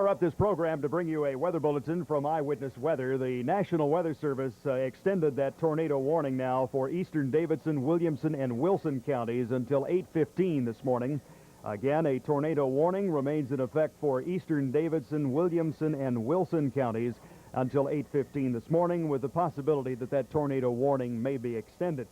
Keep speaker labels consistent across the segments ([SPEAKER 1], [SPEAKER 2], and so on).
[SPEAKER 1] interrupt this program to bring you a weather bulletin from Eyewitness Weather. The National Weather Service extended that tornado warning now for eastern Davidson, Williamson, and Wilson counties until 8:15 this morning. Again, a tornado warning remains in effect for eastern Davidson, Williamson, and Wilson counties until 8:15 this morning, with the possibility that that tornado warning may be extended.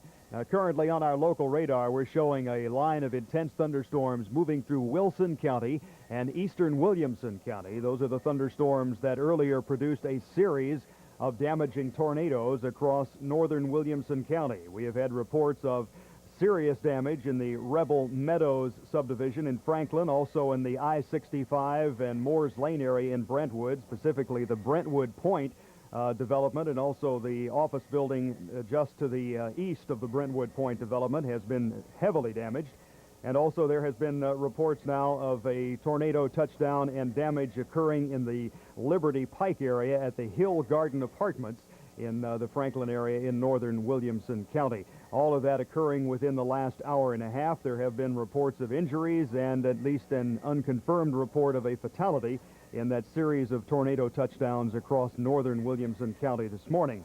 [SPEAKER 1] Currently on our local radar, we're showing a line of intense thunderstorms moving through Wilson County and eastern Williamson County. Those are the thunderstorms that earlier produced a series of damaging tornadoes across northern Williamson County. We have had reports of serious damage in the Rebel Meadows subdivision in Franklin, also in the I-65 and Moores Lane area in Brentwood, specifically the Brentwood Point development, and also the office building just to the east of the Brentwood Point development has been heavily damaged. And also there has been reports now of a tornado touchdown and damage occurring in the Liberty Pike area at the Hill Garden Apartments in the Franklin area in northern Williamson County. All of that occurring within the last hour and a half. There have been reports of injuries and at least an unconfirmed report of a fatality in that series of tornado touchdowns across northern Williamson County this morning.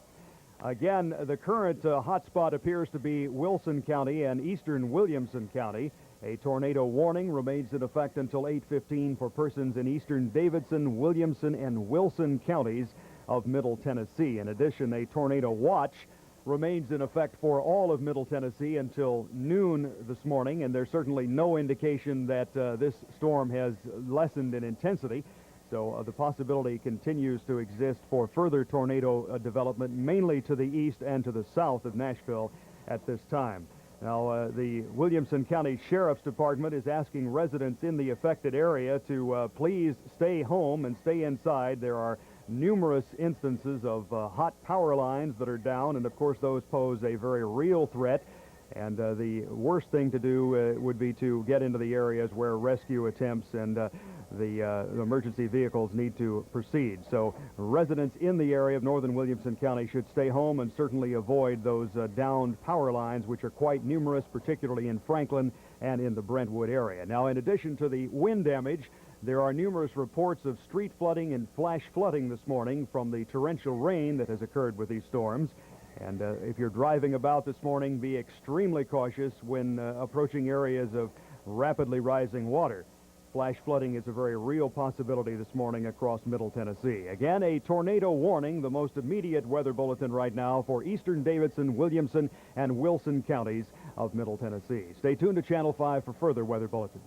[SPEAKER 1] Again, the current hotspot appears to be Wilson County and eastern Williamson County. A tornado warning remains in effect until 8:15 for persons in eastern Davidson, Williamson, and Wilson counties of Middle Tennessee. In addition, a tornado watch remains in effect for all of Middle Tennessee until noon this morning, and there's certainly no indication that this storm has lessened in intensity. So the possibility continues to exist for further tornado development, mainly to the east and to the south of Nashville at this time. Now, the Williamson County Sheriff's Department is asking residents in the affected area to please stay home and stay inside. There are numerous instances of hot power lines that are down, and of course those pose a very real threat. And the worst thing to do would be to get into the areas where rescue attempts and the emergency vehicles need to proceed. So residents in the area of northern Williamson County should stay home and certainly avoid those downed power lines, which are quite numerous, particularly in Franklin and in the Brentwood area. Now, in addition to the wind damage, there are numerous reports of street flooding and flash flooding this morning from the torrential rain that has occurred with these storms. And if you're driving about this morning, be extremely cautious when approaching areas of rapidly rising water. Flash flooding is a very real possibility this morning across Middle Tennessee. Again, a tornado warning, the most immediate weather bulletin right now for eastern Davidson, Williamson, and Wilson counties of Middle Tennessee. Stay tuned to Channel 5 for further weather bulletins.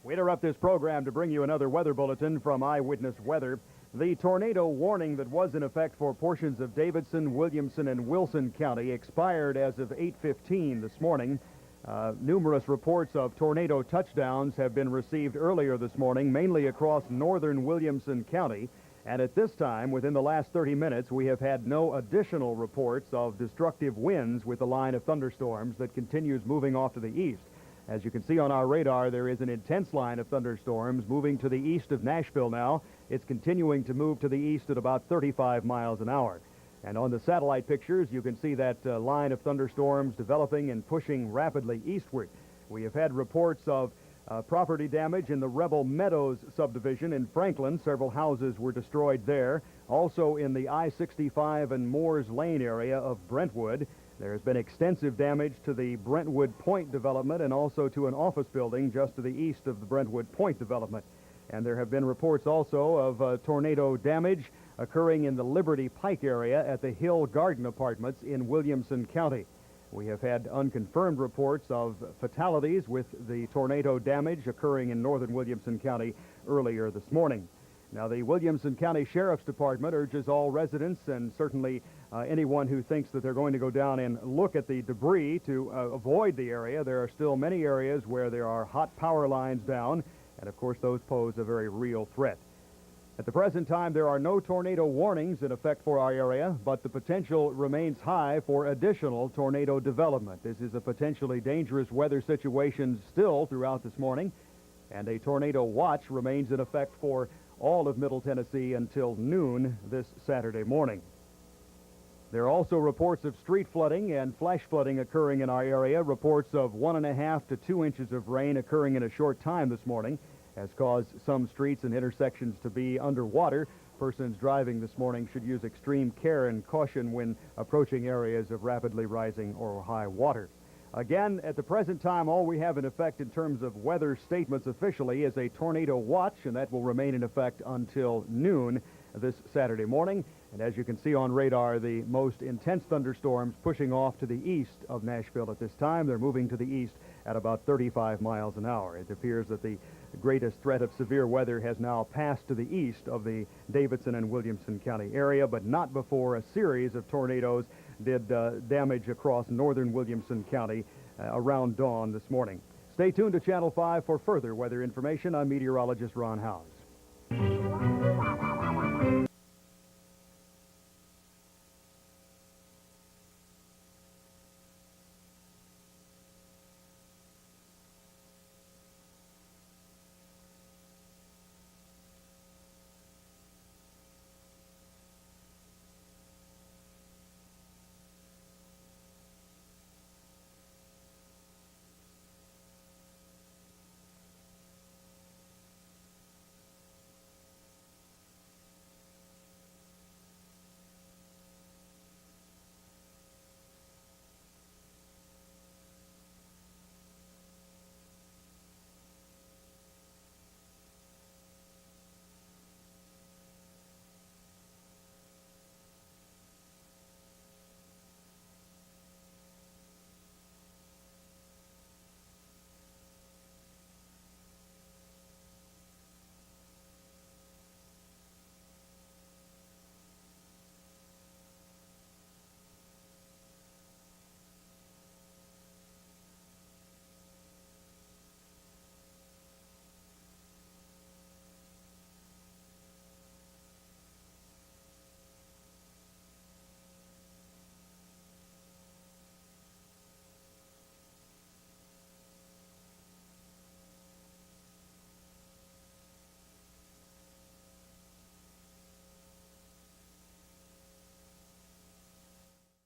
[SPEAKER 1] We interrupt this program to bring you another weather bulletin from Eyewitness Weather. The tornado warning that was in effect for portions of Davidson, Williamson, and Wilson County expired as of 8:15 this morning. Numerous reports of tornado touchdowns have been received earlier this morning, mainly across northern Williamson County. And at this time, within the last 30 minutes, we have had no additional reports of destructive winds with the line of thunderstorms that continues moving off to the east. As you can see on our radar, there is an intense line of thunderstorms moving to the east of Nashville now. It's continuing to move to the east at about 35 miles an hour. And on the satellite pictures, you can see that line of thunderstorms developing and pushing rapidly eastward. We have had reports of property damage in the Rebel Meadows subdivision in Franklin. Several houses were destroyed there. Also in the I-65 and Moores Lane area of Brentwood. There has been extensive damage to the Brentwood Point development and also to an office building just to the east of the Brentwood Point development. And there have been reports also of tornado damage occurring in the Liberty Pike area at the Hill Garden Apartments in Williamson County. We have had unconfirmed reports of fatalities with the tornado damage occurring in northern Williamson County earlier this morning. Now, the Williamson County Sheriff's Department urges all residents and certainly anyone who thinks that they're going to go down and look at the debris to avoid the area. There are still many areas where there are hot power lines down, and of course those pose a very real threat. At the present time, there are no tornado warnings in effect for our area, but the potential remains high for additional tornado development. This is a potentially dangerous weather situation still throughout this morning, and a tornado watch remains in effect for all of Middle Tennessee until noon this Saturday morning. There are also reports of street flooding and flash flooding occurring in our area. Reports of 1.5 to 2 inches of rain occurring in a short time this morning has caused some streets and intersections to be underwater. Persons driving this morning should use extreme care and caution when approaching areas of rapidly rising or high water. Again, at the present time, all we have in effect in terms of weather statements officially is a tornado watch, and that will remain in effect until noon this Saturday morning. And as you can see on radar, the most intense thunderstorms pushing off to the east of Nashville at this time. They're moving to the east at about 35 miles an hour. It appears that the greatest threat of severe weather has now passed to the east of the Davidson and Williamson County area, but not before a series of tornadoes did damage across northern Williamson County around dawn this morning. Stay tuned to Channel 5 for further weather information. I'm meteorologist Ron Howes.